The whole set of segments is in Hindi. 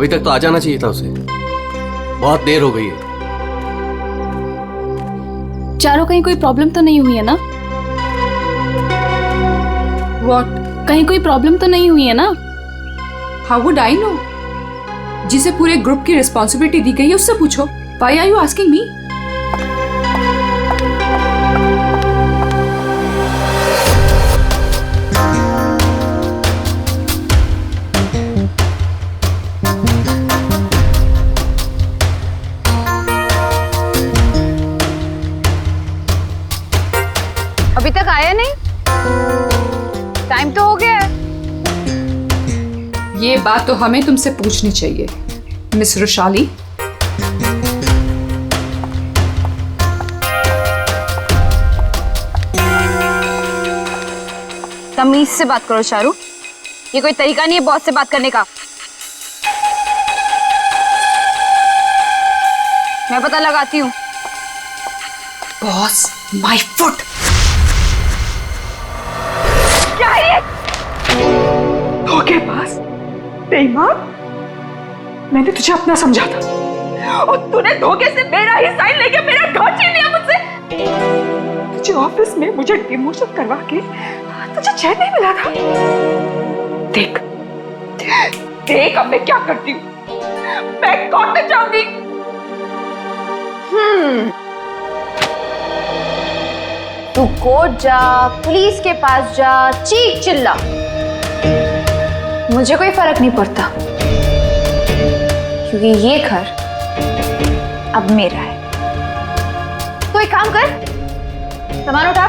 अभी तक तो आ जाना चाहिए था उसे, बहुत देर हो गई है। चारों कहीं कोई प्रॉब्लम तो नहीं हुई है ना? What? कहीं कोई प्रॉब्लम तो नहीं हुई है ना? How would I know? जिसे पूरे ग्रुप की रिस्पॉन्सिबिलिटी दी गई है उससे पूछो। Why are you asking me? अभी तक आया नहीं? टाइम तो हो गया है। ये बात तो हमें तुमसे पूछनी चाहिए, मिस रुशाली। तमीज से बात करो चारू, ये कोई तरीका नहीं है बॉस से बात करने का। मैं पता लगाती हूँ। Boss, my foot. क्या है ये? धोखेबाज, बेईमान। मैंने तुझे अपना समझा था और तूने धोखे से मेरा ही साइन लेके मेरा घर छीन लिया मुझसे। तुझे ऑफिस में मुझे डिमोशन करवा के तुझे चैन नहीं मिला था। देख देख अब मैं क्या करती हूँ। मैं कोर्ट में जाऊंगी। तू कोर्ट जा, पुलिस के पास जा, चीख चिल्ला, मुझे कोई फर्क नहीं पड़ता, क्योंकि ये घर अब मेरा है। तो एक काम कर, सामान उठा,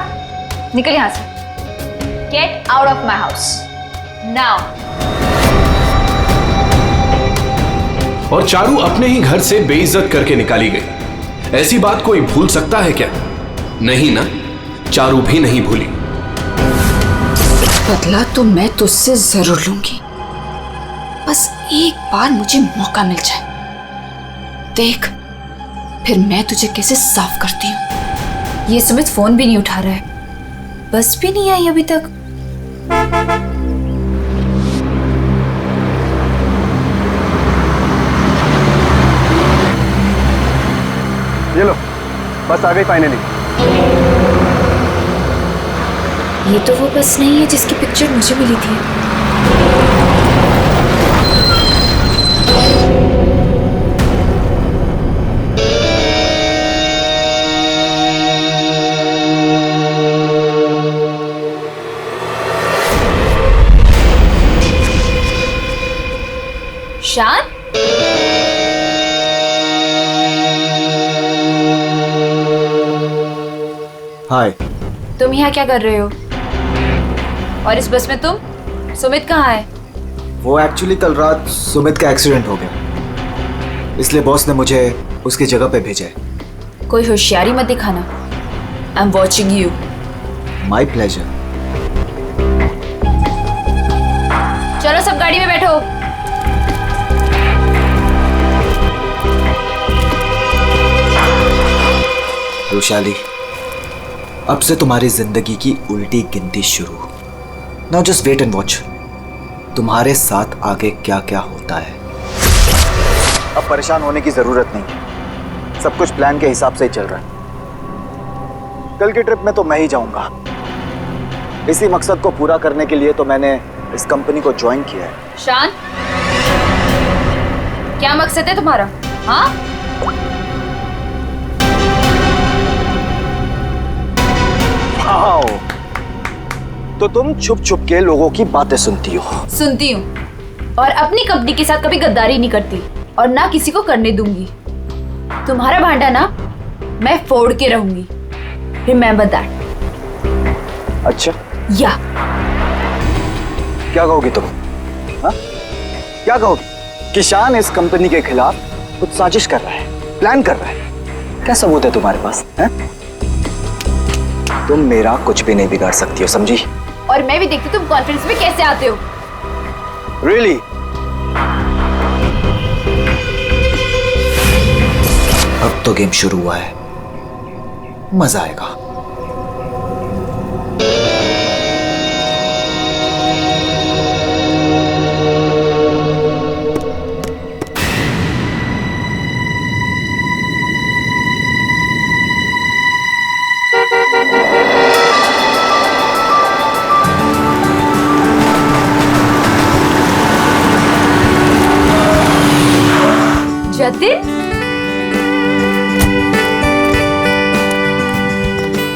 निकल यहां से। Get out of my house now. और चारू अपने ही घर से बेइज्जत करके निकाली गई। ऐसी बात कोई भूल सकता है क्या? नहीं ना, चारू भी नहीं भूली। बदला तो मैं तुझसे जरूर लूंगी, बस एक बार मुझे मौका मिल जाए। देख फिर मैं तुझे कैसे साफ करती हूँ। ये सुमित फोन भी नहीं उठा रहा है, बस भी नहीं आई अभी तक। ये लो, बस आ गई फाइनली। ये तो वो बस नहीं है जिसकी पिक्चर मुझे मिली थी। शान, हाय। तुम यहाँ क्या कर रहे हो? और इस बस में तुम? सुमित कहाँ है? वो एक्चुअली कल रात सुमित का एक्सीडेंट हो गया, इसलिए बॉस ने मुझे उसकी जगह पे भेजा है। कोई होशियारी मत दिखाना। I am watching you. My pleasure. चलो सब गाड़ी में बैठो। रुशाली, अब से तुम्हारी जिंदगी की उल्टी गिनती शुरू। Now just wait and watch, तुम्हारे साथ आगे क्या क्या होता है। अब परेशान होने की जरूरत नहीं, सब कुछ प्लान के हिसाब से ही चल रहा है। कल की ट्रिप में तो मैं ही जाऊंगा। इसी मकसद को पूरा करने के लिए तो मैंने इस कंपनी को ज्वाइन किया है। शान, क्या मकसद है तुम्हारा? हाँ, वाओ, तो तुम छुप छुप के लोगों की बातें सुनती हो। सुनती हूँ, और अपनी कंपनी के साथ कभी गद्दारी नहीं करती और ना किसी को करने दूंगी। तुम्हारा भांडा ना मैं फोड़ के रहूंगी। Remember that. अच्छा, या क्या कहोगी तुम? हाँ? क्या कहोगी? कि शान इस कंपनी के खिलाफ कुछ साजिश कर रहा है, प्लान कर रहा है। क्या सबूत है तुम्हारे पास? है? तुम मेरा कुछ भी नहीं बिगाड़ सकती हो, समझी? और मैं भी देखती तुम कॉन्फ्रेंस में कैसे आते हो। Really? अब तो गेम शुरू हुआ है, मजा आएगा। जतिन,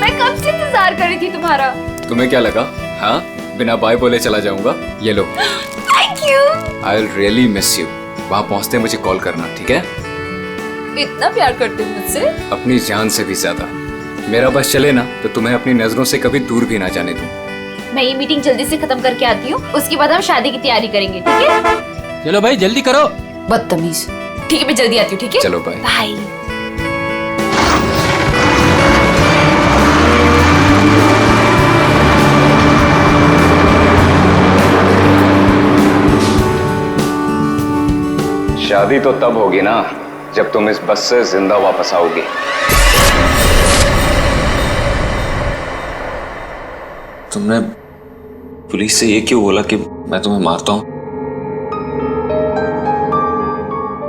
मैं कब से इंतजार कर रही थी तुम्हारा। तुम्हें क्या लगा? हाँ, बिना बाय बोले चला जाऊंगा? ये लो। Thank you. I will really miss you. वहां पहुंचते मुझे कॉल करना, ठीक है? इतना प्यार करते हो मुझसे? अपनी जान से भी ज्यादा। मेरा बस चले ना तो तुम्हें अपनी नजरों से कभी दूर भी ना जाने दूं। मैं ये मीटिंग जल्दी से खत्म करके आती हूँ, उसके बाद हम शादी की तैयारी करेंगे, ठीक है? चलो भाई जल्दी करो। बदतमीज। ठीक है, मैं जल्दी आती हूँ, ठीक है? चलो बाय। बाय। शादी तो तब होगी ना जब तुम इस बस से जिंदा वापस आओगी। तुमने पुलिस से ये क्यों बोला कि मैं तुम्हें मारता हूँ?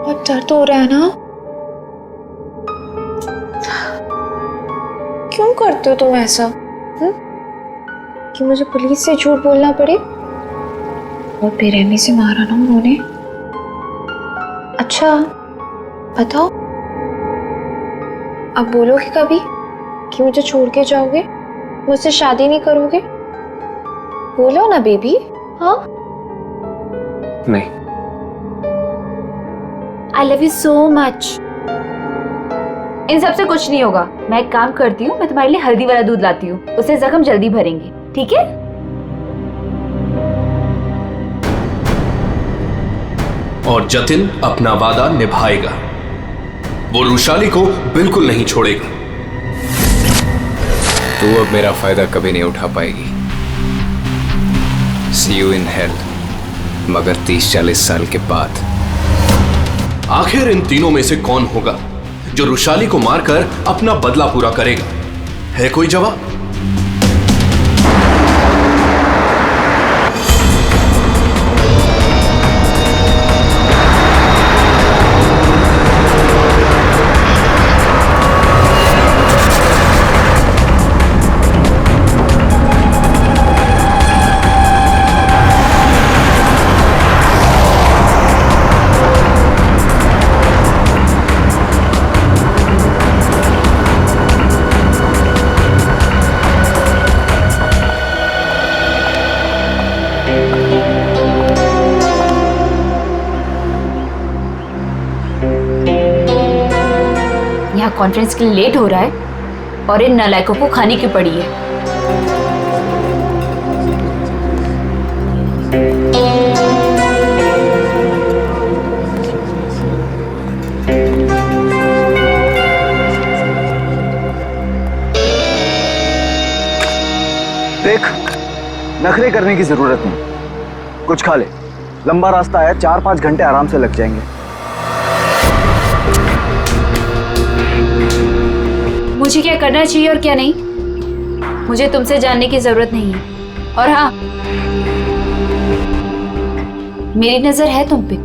बहुत दर्द हो रहा है ना? क्यों करते हो तुम ऐसा? कि मुझे पुलिस से झूठ बोलना पड़े? बहुत बेरहमी से मारा ना उन्होंने। अच्छा बताओ, अब बोलोगे कभी कि मुझे छोड़ के जाओगे, मुझसे शादी नहीं करोगे? बोलो ना बेबी। हाँ, नहीं। I love you so much. इन सब से कुछ नहीं होगा। मैं एक काम करती हूँ, मैं तुम्हारे लिए हल्दी वाला दूध लाती हूँ, उससे जख्म जल्दी भरेंगे, ठीक है? और जतिन अपना वादा निभाएगा। वो रुशाली को बिल्कुल नहीं छोड़ेगा। तू अब मेरा फायदा कभी नहीं उठा पाएगी। See you in hell, मगर 30-40 साल के बाद। आखिर इन तीनों में से कौन होगा जो रुशाली को मारकर अपना बदला पूरा करेगा? है कोई जवाब? यहाँ कॉन्फ्रेंस के लिए लेट हो रहा है और इन नालायकों को खाने की पड़ी है। देख, नखरे करने की जरूरत नहीं, कुछ खा ले। लंबा रास्ता है, 4-5 घंटे आराम से लग जाएंगे। मुझे क्या करना चाहिए और क्या नहीं, मुझे तुमसे जानने की जरूरत नहीं है। और हाँ, मेरी नजर है तुम पे।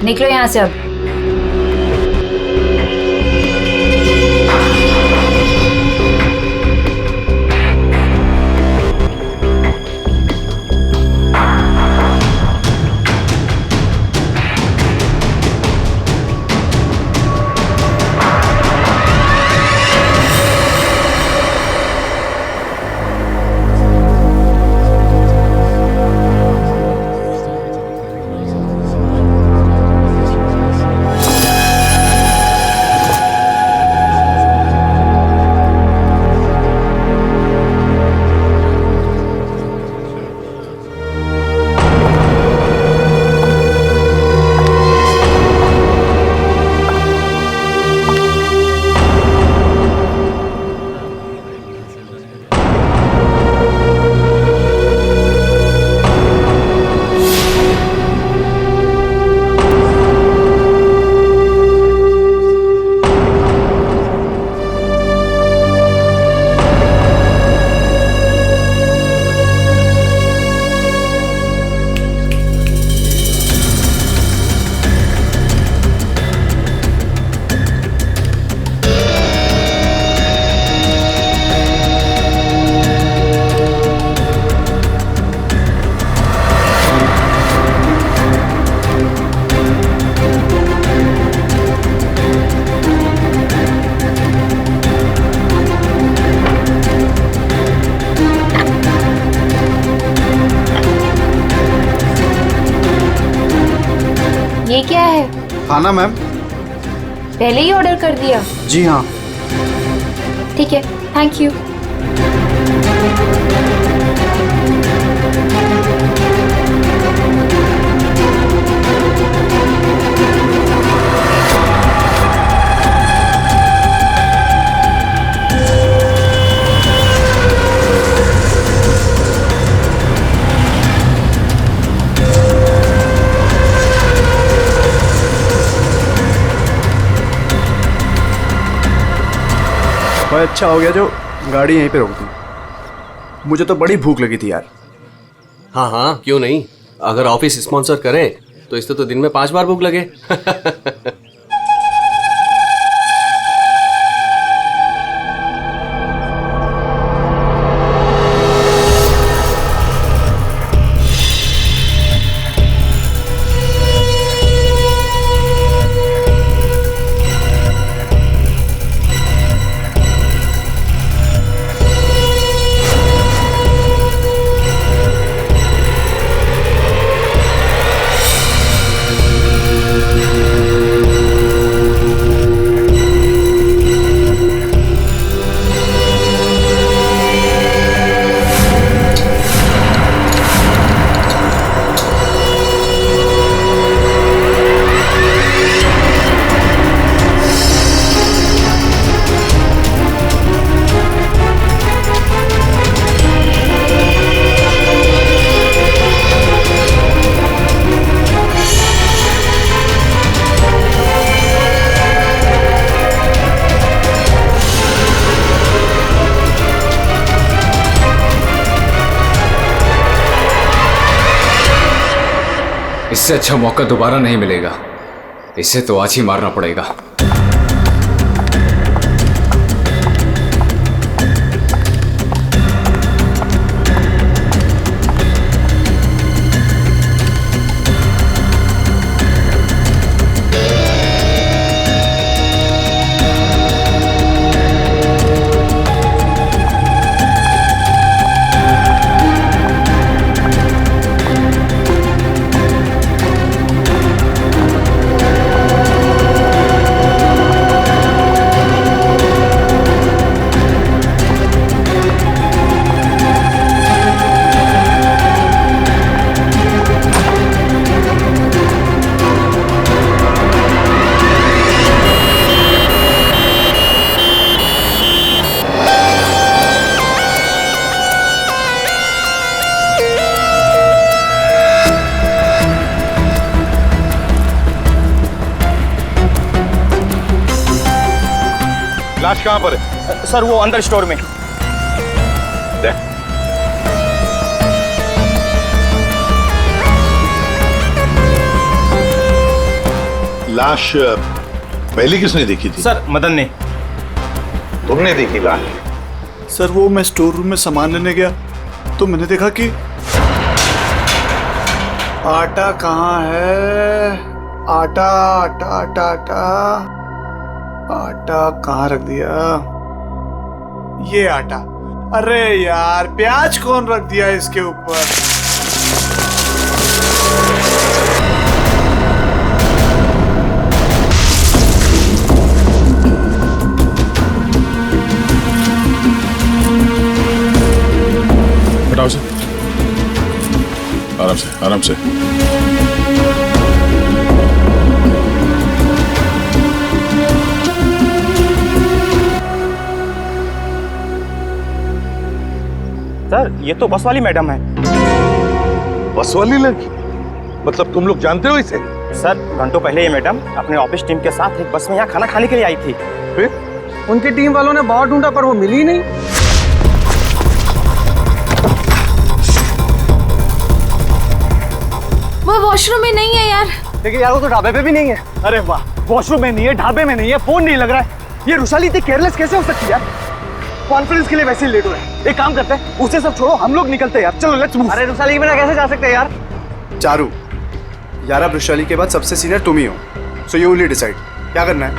निकलो यहां से अब। ये क्या है? खाना मैम। पहले ही ऑर्डर कर दिया? जी हाँ। ठीक है, थैंक यू। भाई अच्छा हो गया जो गाड़ी यहीं पे रोक दी, मुझे तो बड़ी भूख लगी थी यार। हाँ हाँ, क्यों नहीं। अगर ऑफिस स्पॉन्सर करे तो इससे तो दिन में 5 बार भूख लगे। इससे अच्छा मौका दोबारा नहीं मिलेगा। इसे तो आज ही मारना पड़ेगा। लाश कहाँ पर है? सर वो अंदर स्टोर में। लाश पहले किसने देखी थी? सर मदन ने। तुमने देखी लाश? सर वो मैं स्टोर रूम में सामान लेने गया तो मैंने देखा कि आटा कहाँ है। आटा आटा आटा आटा आटा कहाँ रख दिया? ये आटा। अरे यार प्याज कौन रख दिया इसके ऊपर? हटाओ से, आराम से आराम से। सर ये तो बस वाली मैडम है। बस वाली लड़की? मतलब तुम लोग जानते हो इसे? सर घंटों पहले ये मैडम अपने ऑफिस टीम के साथ एक बस में यहाँ खाना खाने के लिए आई थी। फिर उनकी टीम वालों ने बहुत ढूंढा पर वो मिली नहीं। वो वॉशरूम में नहीं है यार। लेकिन यार वो तो ढाबे पे भी नहीं है। अरे वाह, वॉशरूम में नहीं है, ढाबे में नहीं है, फोन नहीं लग रहा है। ये रुशाली इतनी केयरलेस कैसे हो सकती है यार? कॉन्फ्रेंस के लिए वैसे ही लेट हो रहे हैं। एक काम करते हैं, उसे सब छोड़ो, हम लोग निकलते हैं यार। चलो लेट्स मूव। अरे रुशाली के बिना कैसे जा सकते हैं यार? चारू यार, अब रुशाली के बाद सबसे सीनियर तुम ही हो, सो यू ओनली डिसाइड क्या करना है।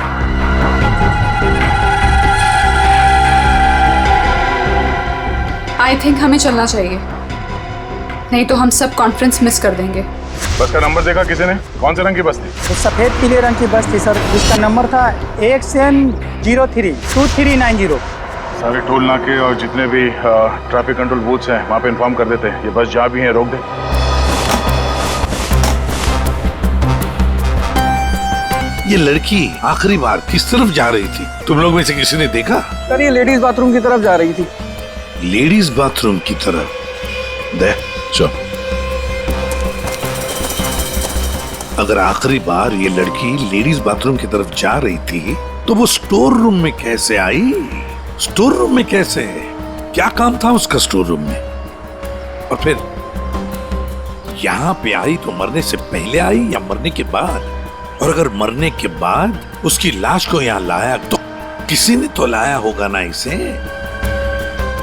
आई थिंक हमें चलना चाहिए, नहीं तो हम सब कॉन्फ्रेंस मिस कर देंगे। बस का नंबर देखा किसी ने? कौन से रंग की बस थी? तो सफेद पीले रंग की बस थी सर, जिसका नंबर था XN032390। सारे टोल नाके और जितने भी ट्रैफिक कंट्रोल बूथ्स हैं वहाँ पे इन्फॉर्म कर देते हैं ये बस जहाँ भी है रोक दे। ये लड़की आखिरी बार किस तरफ जा रही थी? तुम लोग में से किसी ने देखा? सर ये लेडीज बाथरूम की तरफ जा रही थी। लेडीज बाथरूम की तरफ? दे चल। अगर आखिरी बार ये लड़की लेडीज बाथरूम की तरफ जा रही थी तो वो स्टोर रूम में कैसे आई? स्टोर रूम में कैसे? क्या काम था उसका स्टोर रूम में? और फिर यहाँ पे आई तो मरने से पहले आई या मरने के बाद? और अगर मरने के बाद उसकी लाश को यहाँ लाया तो किसी ने तो लाया होगा ना इसे?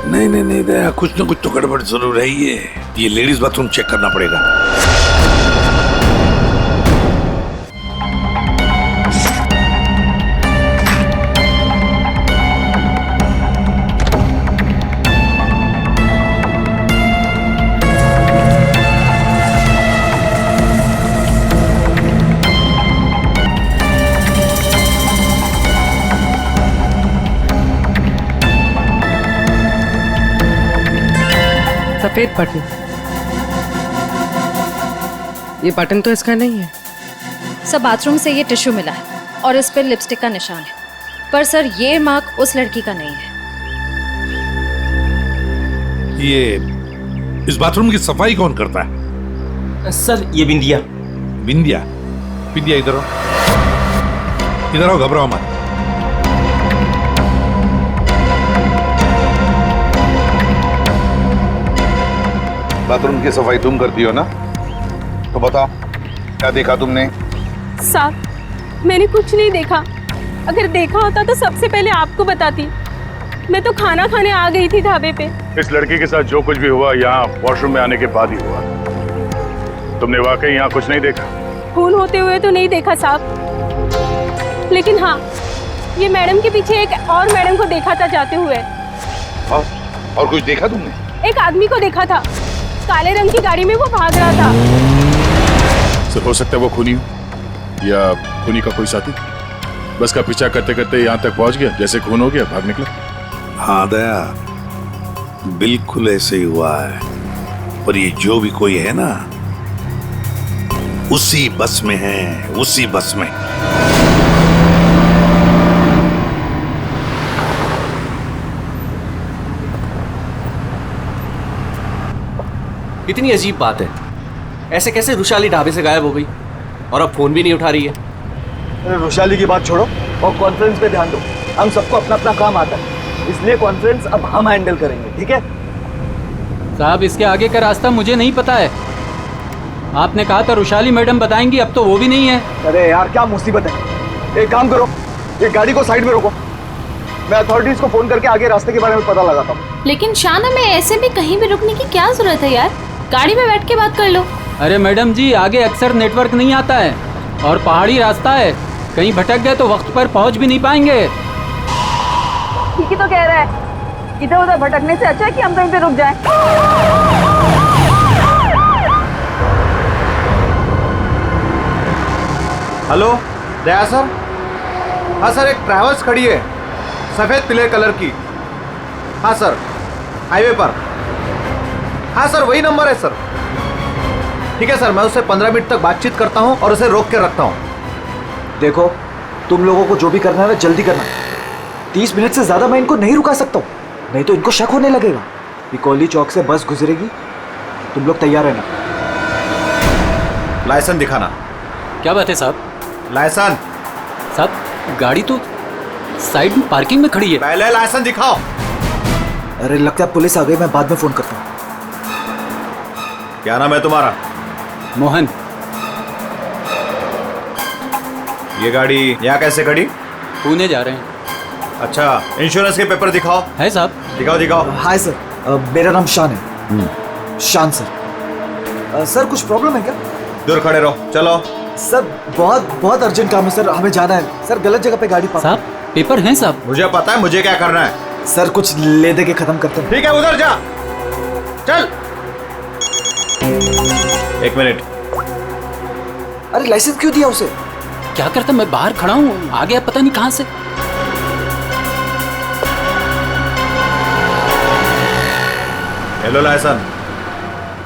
नहीं नहीं नहीं दया, कुछ ना कुछ तो गड़बड़ जरूर है। ये लेडीज बाथरूम चेक करना पड़ेगा। सफेद बटन, ये बटन तो इसका नहीं है। सर बाथरूम से ये टिश्यू मिला है और इस पर लिपस्टिक का निशान है, पर सर ये मार्क उस लड़की का नहीं है। ये इस बाथरूम की सफाई कौन करता है? सर ये बिंदिया। बिंदिया? बिंदिया इधर आओ, इधर आओ, घबराओ मत। बाथरूम की सफाई तुम करती हो ना? तो बताओ क्या देखा तुमने? साहब मैंने कुछ नहीं देखा, अगर देखा होता तो सबसे पहले आपको बताती। मैं तो खाना खाने आ गई थी ढाबे पे। इस लड़की के साथ जो कुछ भी हुआ यहाँ वॉशरूम में आने के बाद ही हुआ। तुमने वाकई यहाँ कुछ नहीं देखा? खून होते हुए तो नहीं देखा साहब, लेकिन हाँ ये मैडम के पीछे एक और मैडम को देखा था जाते हुए। और कुछ देखा तुमने? एक आदमी को देखा था, काले रंग की गाड़ी में वो भाग रहा था। सिर्फ हो सकता है वो खूनी हो या खूनी का कोई साथी। बस का पीछा करते करते यहाँ तक पहुंच गया, जैसे खून हो गया भाग निकला। हाँ दया, बिल्कुल ऐसे ही हुआ है। पर ये जो भी कोई है ना, उसी बस में है, उसी बस में। कितनी अजीब बात है, ऐसे कैसे रुशाली ढाबे से गायब हो गई और अब फोन भी नहीं उठा रही है? अरे रुशाली की बात छोड़ो और कॉन्फ्रेंस पे ध्यान दो। हम सबको अपना अपना काम आता है, इसलिए कॉन्फ्रेंस अब हम हैंडल करेंगे, ठीक है? साहब इसके आगे का रास्ता मुझे नहीं पता है। आपने कहा था रुशाली मैडम बताएंगी, अब तो वो भी नहीं है। अरे यार क्या मुसीबत है। एक काम करो, एक गाड़ी को साइड में रोको, मैं अथॉरिटीज को फोन करके आगे रास्ते के बारे में पता लगाता हूँ। लेकिन शाना में ऐसे भी कहीं भी रुकने की क्या जरूरत है यार, गाड़ी में बैठ के बात कर लो। अरे मैडम जी आगे अक्सर नेटवर्क नहीं आता है और पहाड़ी रास्ता है, कहीं भटक गए तो वक्त पर पहुंच भी नहीं पाएंगे। ठीक ही तो कह रहा है, इधर उधर भटकने से अच्छा है कि हम कहीं पे रुक जाएं। हेलो दया सर? हाँ सर, एक ट्रैवल्स खड़ी है सफेद पीले कलर की। हाँ सर, हाईवे पर। हाँ सर वही नंबर है सर। ठीक है सर, मैं उससे 15 मिनट तक बातचीत करता हूँ और उसे रोक के रखता हूँ। देखो तुम लोगों को जो भी करना है ना जल्दी करना। 30 मिनट से ज्यादा मैं इनको नहीं रुका सकता हूँ, नहीं तो इनको शक होने लगेगा। पिकोली चौक से बस गुजरेगी, तुम लोग तैयार रहना। लाइसेंस दिखाना। क्या बात है साहब? लाइसेंस साहब गाड़ी तो साइड में पार्किंग में खड़ी है। पहले लाइसेंस दिखाओ। अरे लगता है पुलिस आ गई, मैं बाद में फोन करता हूँ। क्या नाम है तुम्हारा? मोहन। ये गाड़ी यहाँ कैसे खड़ी? पुणे जा रहे हैं। अच्छा, इंश्योरेंस के पेपर दिखाओ। है साहब? दिखाओ दिखाओ। हाय सर, मेरा नाम शान है। शान सर। सर कुछ प्रॉब्लम है क्या? दूर खड़े रहो, चलो। सर बहुत बहुत अर्जेंट काम है सर, हमें जाना है सर। गलत जगह पे गाड़ी पार्क। साहब पेपर हैं साहब? मुझे पता है मुझे क्या करना है। सर कुछ ले दे के खत्म करते हैं। ठीक है उधर जा, चल। एक मिनट, अरे लाइसेंस क्यों दिया उसे? क्या करता, मैं बाहर खड़ा हूँ, आ गया पता नहीं कहाँ से। हेलो लाइसन,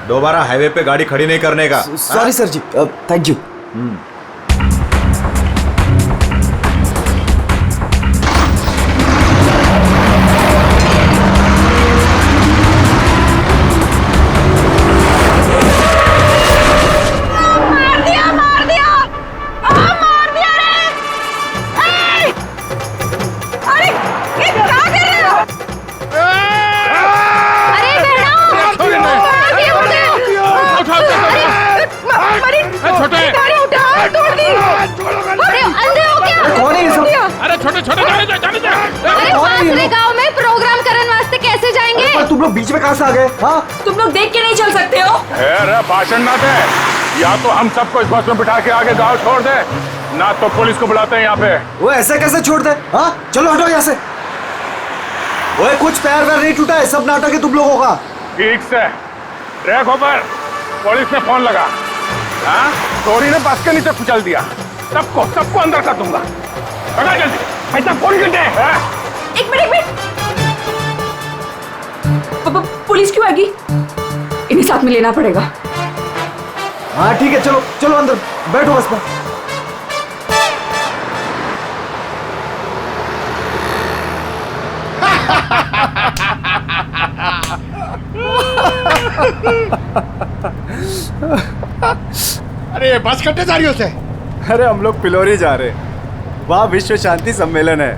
दोबारा हाईवे पे गाड़ी खड़ी नहीं करने का। Sorry sir ji, thank you. तुम लोग बीच में कहां से आ गए? हाँ, तुम लोग देख के नहीं चल सकते हो? भाषण ना दे, या तो हम सबको इस बस में बिठा के आगे गांव छोड़ दे, ना तो पुलिस को बुलाते हैं यहाँ पे। वो ऐसे कैसे छोड़ दे? हाँ चलो हटो यहाँ से। वो कुछ पैर वैर नहीं टूटा है, सब नाटक है तुम लोगों का। ठीक से ट्रैक ऊपर, पुलिस ने फोन लगा। हाँ, चोरी ने बस के नीचे कुचल दिया, सबको अंदर कर दूंगा। जल्दी पैसा फोन कर दे। एक मिनट, पुलिस क्यों आएगी? इन्हें साथ में लेना पड़ेगा। हाँ ठीक है, चलो चलो अंदर बैठो बस में। अरे बस कट्टे जा रही हो से? अरे हम लोग पिलोरी जा रहे हैं, वहाँ विश्व शांति सम्मेलन है।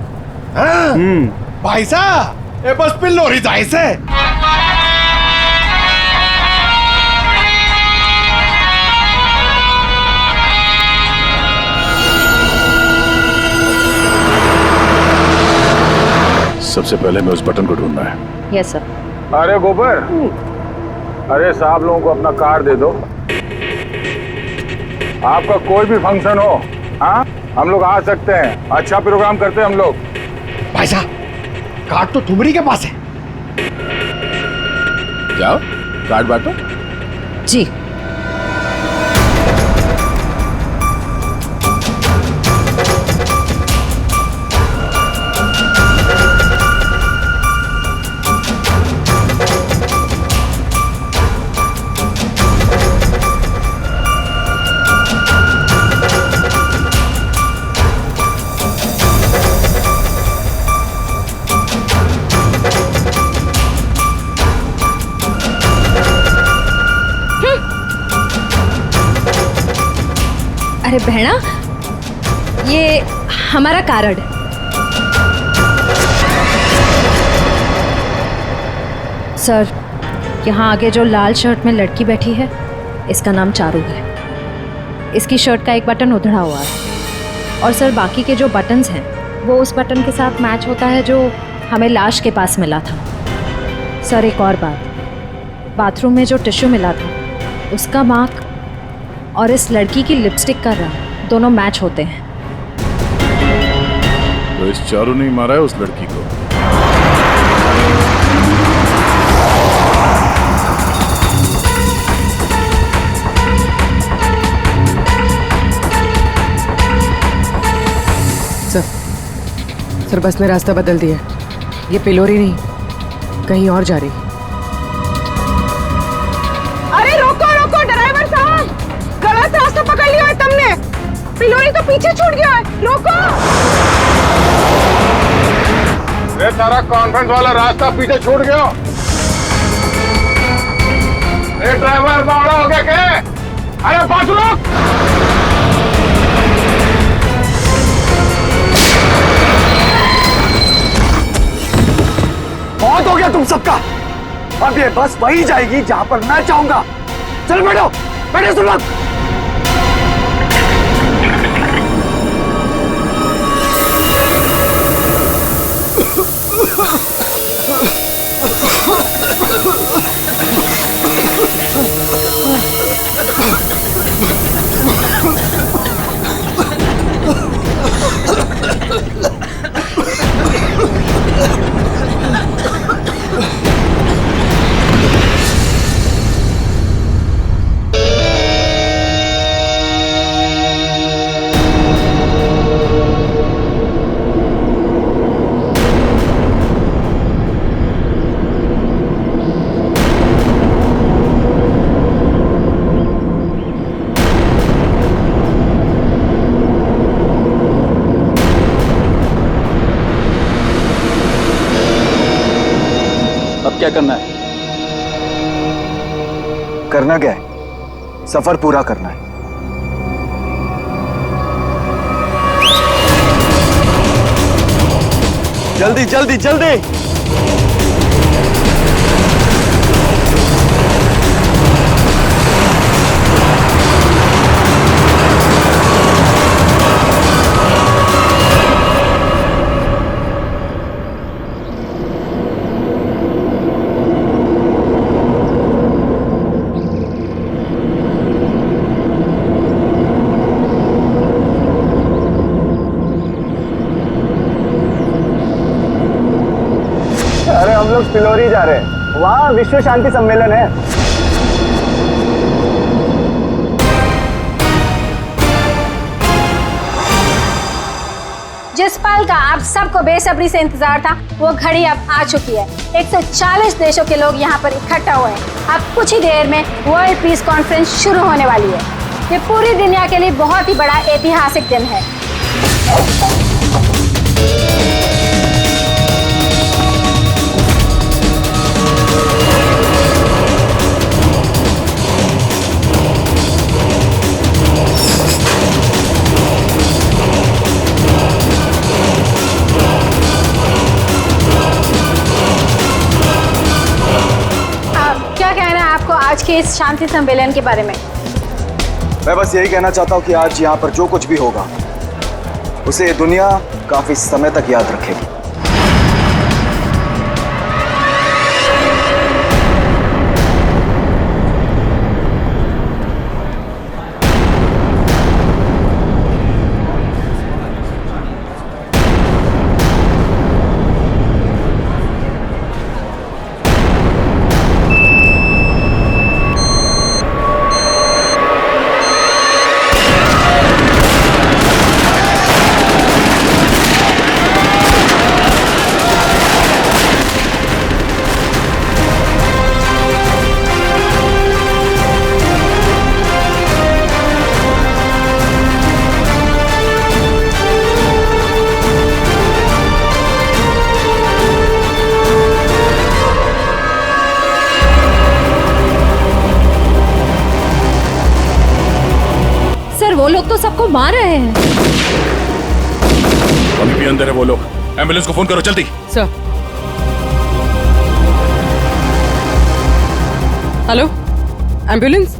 भाई साहब, ये बस पिलोरी जाए से? सबसे पहले मैं उस बटन को ढूंढना है। Yes sir. अरे गोबर, अरे साहब लोगों को अपना कार्ड दे दो। आपका कोई भी फंक्शन हो, हाँ हम लोग आ सकते हैं, अच्छा प्रोग्राम करते हैं हम लोग। भाई साहब, कार्ड तो तुम्हारी के पास है। जाओ कार्ड बांटो। जी। अरे बहना, ये हमारा कार्ड। सर, यहाँ आगे जो लाल शर्ट में लड़की बैठी है, इसका नाम चारू है। इसकी शर्ट का एक बटन उधड़ा हुआ है, और सर बाकी के जो बटन्स हैं वो उस बटन के साथ मैच होता है जो हमें लाश के पास मिला था। सर एक और बात, बाथरूम में जो टिश्यू मिला था उसका मार्क और इस लड़की की लिपस्टिक का रंग दोनों मैच होते हैं। तो इस चारू ने मारा है उस लड़की को। सर बस ने रास्ता बदल दिया, ये पिलोरी नहीं कहीं और जा रही। अरे रोको रोको ड्राइवर साहब, गलत रास्ता पकड़ लिया है तुमने। पिलोरी तो पीछे छूट गया है, रोको। ये सारा कॉन्फ्रेंस वाला रास्ता पीछे छूट गया। ये ड्राइवर बावड़ा हो गया क्या? अरे बस रुक। बहुत हो गया तुम सबका। अब ये बस वही जाएगी जहां पर मैं चाहूंगा। चल बैठो, बैठो सब लोग। अब क्या करना है? करना क्या है? सफर पूरा करना है। जल्दी जल्दी जल्दी। अरे हम लोग फिलोरी जा रहे हैं, वहाँ विश्व शांति सम्मेलन है। जिस पल का आप सबको बेसब्री से इंतजार था, वो घड़ी अब आ चुकी है। 140 देशों के लोग यहाँ पर इकट्ठा हुए हैं। अब कुछ ही देर में वर्ल्ड पीस कॉन्फ्रेंस शुरू होने वाली है। ये पूरी दुनिया के लिए बहुत ही बड़ा ऐतिहासिक दिन है। क्या कहना है आपको आज के इस शांति सम्मेलन के बारे में? मैं बस यही कहना चाहता हूँ कि आज यहाँ पर जो कुछ भी होगा उसे दुनिया काफी समय तक याद रखेगी। वो लोग तो सबको मार रहे हैं। अभी भी अंदर है वो लोग। एम्बुलेंस को फोन करो जल्दी। सर। Hello, ambulance?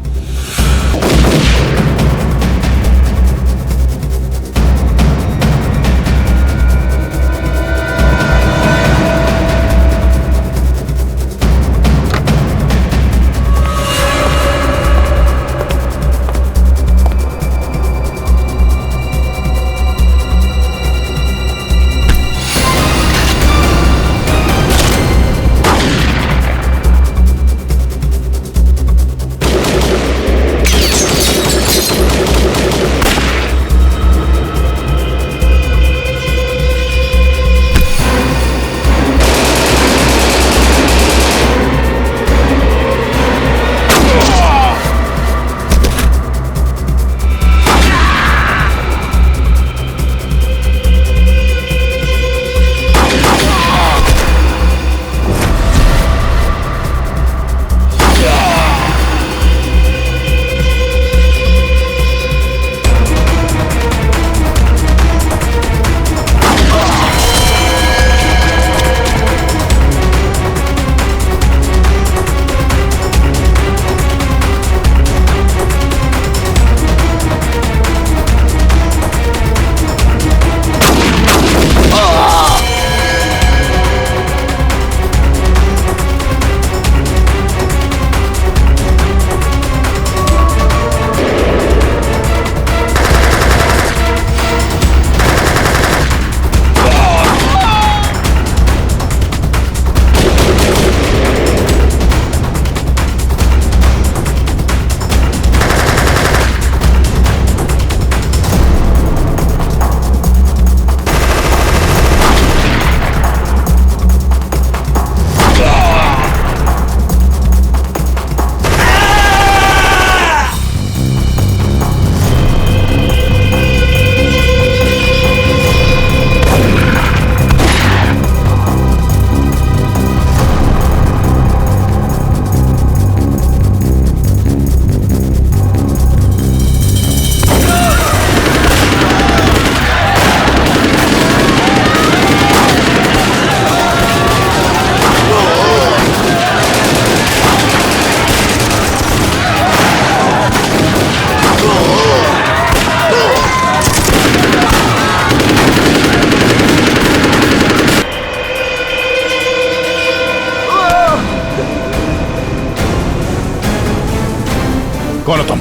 कौन हो तुम?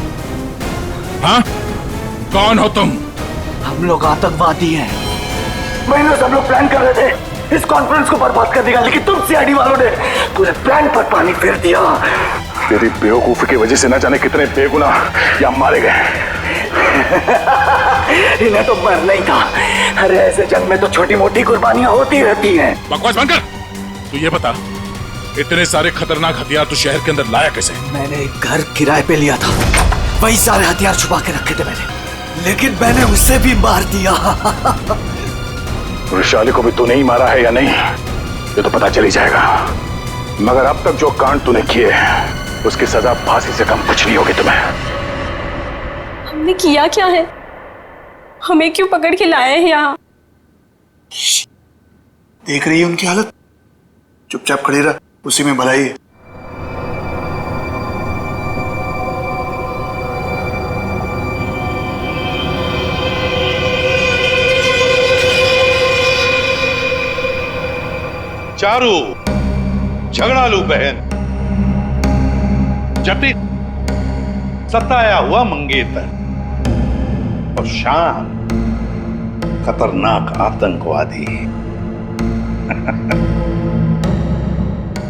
हाँ, कौन हो तुम? हम लोग आतंकवादी हैं। महीनों से हम लोग प्लान कर रहे थे इस कॉन्फ्रेंस को बर्बाद करने का, लेकिन तुम सीआईडी वालों ने पूरे प्लान पर पानी फेर दिया। तेरी बेवकूफी की वजह से न जाने कितने बेगुनाह या मारे गए। इन्हें तो मरना ही था। अरे ऐसे जंग में तो छोटी मोटी कुर्बानियां होती रहती हैं। बकवास बंद कर। तू ये बता, इतने सारे खतरनाक हथियार तू शहर के अंदर लाया कैसे? मैंने एक घर किराए पे लिया था, वही सारे हथियार छुपा के रखे थे मैंने, लेकिन मैंने उसे भी मार दिया। वैशाली को भी तूने ही मारा है या नहीं, ये तो पता चल ही जाएगा। मगर अब तक जो कांड तूने किए उसकी सजा फांसी से कम कुछ नहीं होगी तुम्हें। हमने किया क्या है? हमें क्यों पकड़ के लाए हैं यहाँ? देख रही है उनकी हालत, चुपचाप खड़ी रह, उसी में भलाई है। चारू झगड़ालू बहन, जटिल सताया हुआ मंगेतर और शान खतरनाक आतंकवादी।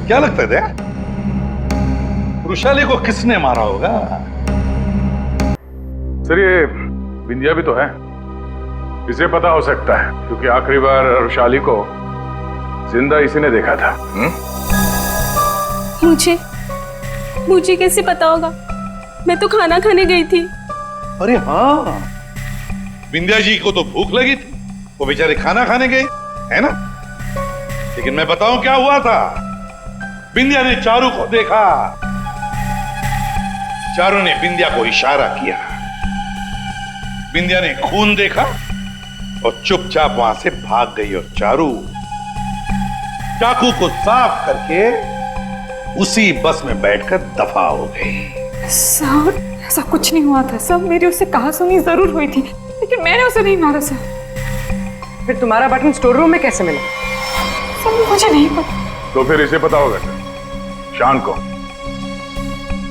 क्या लगता है वृषाली को किसने मारा होगा? सर ये बिंदिया भी तो है, इसे पता हो सकता है क्योंकि आखिरी बार वृषाली को जिंदा इसी ने देखा था। मुझे कैसे पता होगा? मैं तो खाना खाने गई थी। अरे हाँ, बिंदिया जी को तो भूख लगी थी, वो बेचारे खाना खाने गए, है ना? लेकिन मैं बताऊं क्या हुआ था। बिंदिया ने चारू को देखा, चारू ने बिंदिया को इशारा किया, बिंदिया ने खून देखा और चुपचाप वहां से भाग गई और चारू चाकू को साफ करके उसी बस में बैठकर दफा हो गई। सर ऐसा कुछ नहीं हुआ था सर, मेरी उससे कहासुनी जरूर हुई थी, लेकिन मैंने उसे नहीं मारा सर। फिर तुम्हारा बटन स्टोर रूम में कैसे मिला? सर मुझे नहीं पता। तो फिर इसे पता होगा शान को,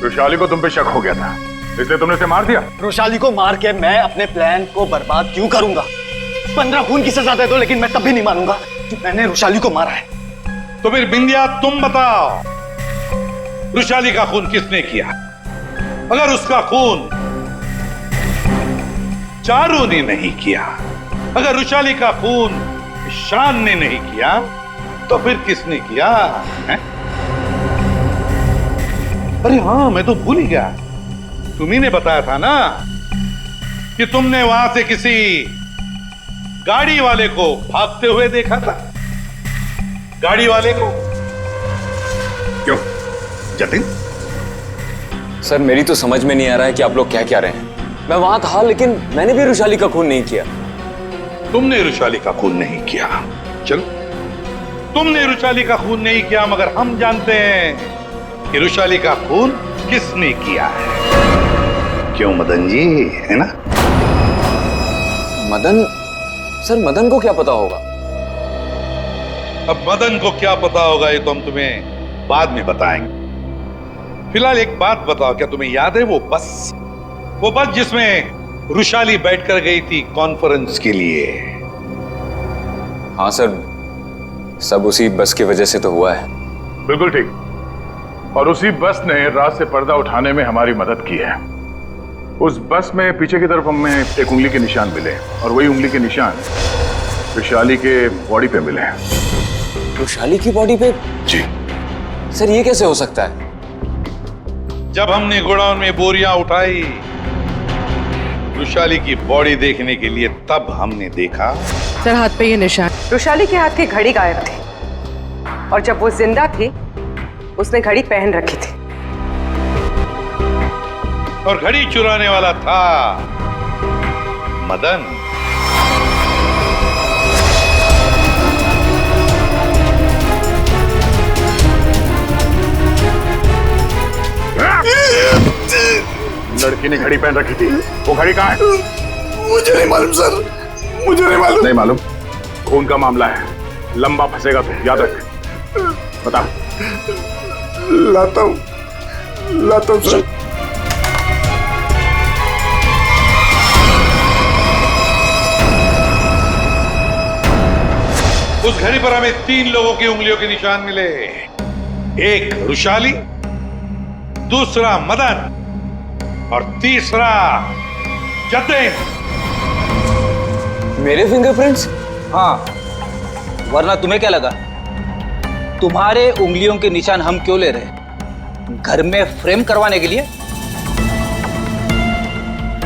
वृषाली को तुम पे शक हो गया था इसलिए तुमने इसे मार दिया। वृषाली को मार के मैं अपने प्लान को बर्बाद क्यों करूंगा? 15 खून की सजा दे दो, लेकिन मैं तब भी नहीं मानूंगा कि मैंने वृषाली को मारा है। तो फिर बिंदिया तुम बताओ, वृषाली का खून किसने किया? अगर उसका खून चारू ने नहीं किया, अगर वृषाली का खून शान ने नहीं किया, तो फिर किसने किया है? अरे हाँ, मैं तो भूल ही गया, तुम्ही ने बताया था ना कि तुमने वहां से किसी गाड़ी वाले को भागते हुए देखा था। गाड़ी वाले को क्यों जतिन? सर मेरी तो समझ में नहीं आ रहा है कि आप लोग क्या रहे हैं। मैं वहां था लेकिन मैंने भी वृषाली का खून नहीं किया। तुमने वृषाली का खून नहीं किया, चलो तुमने वृषाली का खून नहीं किया, मगर हम जानते हैं कि वृषाली का खून किसने किया है। क्यों मदन जी, है ना? मदन? सर मदन को क्या पता होगा? अब मदन को क्या पता होगा ये तो हम तुम्हें बाद में बताएंगे। फिलहाल एक बात बताओ, क्या तुम्हें याद है वो बस जिसमें वृषाली बैठकर गई थी कॉन्फ्रेंस के लिए? हाँ सर, सब उसी बस की वजह से तो हुआ है। बिल्कुल ठीक, और उसी बस ने रात से पर्दा उठाने में हमारी मदद की है। उस बस में पीछे की तरफ हमें एक उंगली के निशान मिले और वही उंगली के निशान वृषाली के बॉडी पे मिले हैं। वृषाली की बॉडी पे? जी सर, ये कैसे हो सकता है? जब हमने गोडाउन में बोरियां उठाई वृषाली की बॉडी देखने के लिए, तब हमने देखा सर हाथ पे ये निशान। वृषाली के हाथ की घड़ी गायब थी और जब वो जिंदा थी उसने घड़ी पहन रखी थी और घड़ी चुराने वाला था मदन। लड़की ने घड़ी पहन रखी थी, वो घड़ी कहाँ है? मुझे नहीं मालूम सर, मुझे नहीं मालूम। नहीं मालूम? खून का मामला है, लंबा फंसेगा तो याद रख। बता। लाता हूँ सर। उस घड़ी पर हमें 3 लोगों की उंगलियों के निशान मिले। एक रुशाली, दूसरा मदन और तीसरा जतिन। मेरे फिंगरप्रिंट्स? हाँ, वरना तुम्हें क्या लगा तुम्हारे उंगलियों के निशान हम क्यों ले रहे? घर में फ्रेम करवाने के लिए?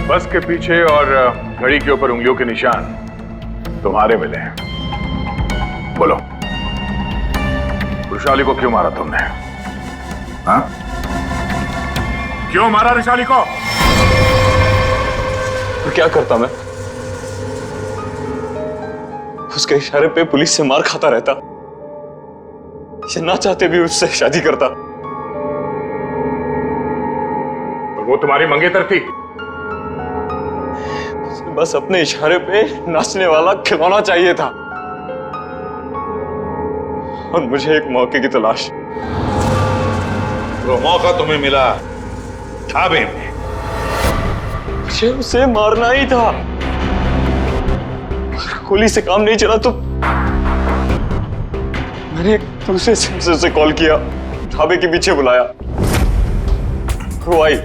बस के पीछे और घड़ी के ऊपर उंगलियों के निशान तुम्हारे मिले हैं। बोलो, रुशाली को क्यों मारा तुमने? हाँ? क्यों मारा रुशाली को? तो क्या करता मैं? उसके इशारे पे पुलिस से मार खाता रहता, या ना चाहते भी उससे शादी करता। और वो तुम्हारी मंगेतर थी? बस अपने इशारे पे नाचने वाला खिलौना चाहिए था, और मुझे एक मौके की तलाश। वो मौका तुम्हें मिला ढाबे में। मुझे उसे मारना ही था। गोली से काम नहीं चला तो मैंने एक दूसरे सेंसर से कॉल किया, ढाबे के पीछे बुलाया, वो आई।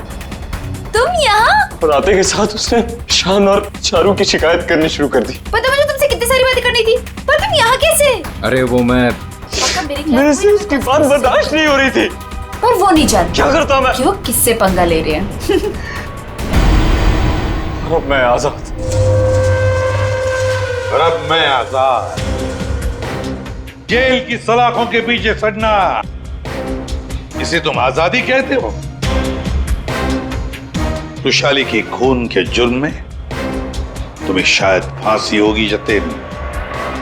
तुम यहाँ? और आते के साथ उसने शान और चारू की शिकायत करनी शुरू कर दी। पता मुझे तुमसे कितनी सारी बातें करनी थी, पर तुम यहाँ कैसे? अरे वो मेरे से उसकी बात बर्दाश्त नहीं हो रही थी। पर वो नहीं जानता क्या करता मैं कि वो किससे पंगा ले रहे हैं। अब मैं आजाद। और अब मैं आजाद। जेल की सलाखों के पीछे सड़ना, इसे तुम आजादी कहते हो? रुशाली के खून के जुर्म में तुम्हें शायद फांसी होगी जतिन,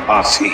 फांसी।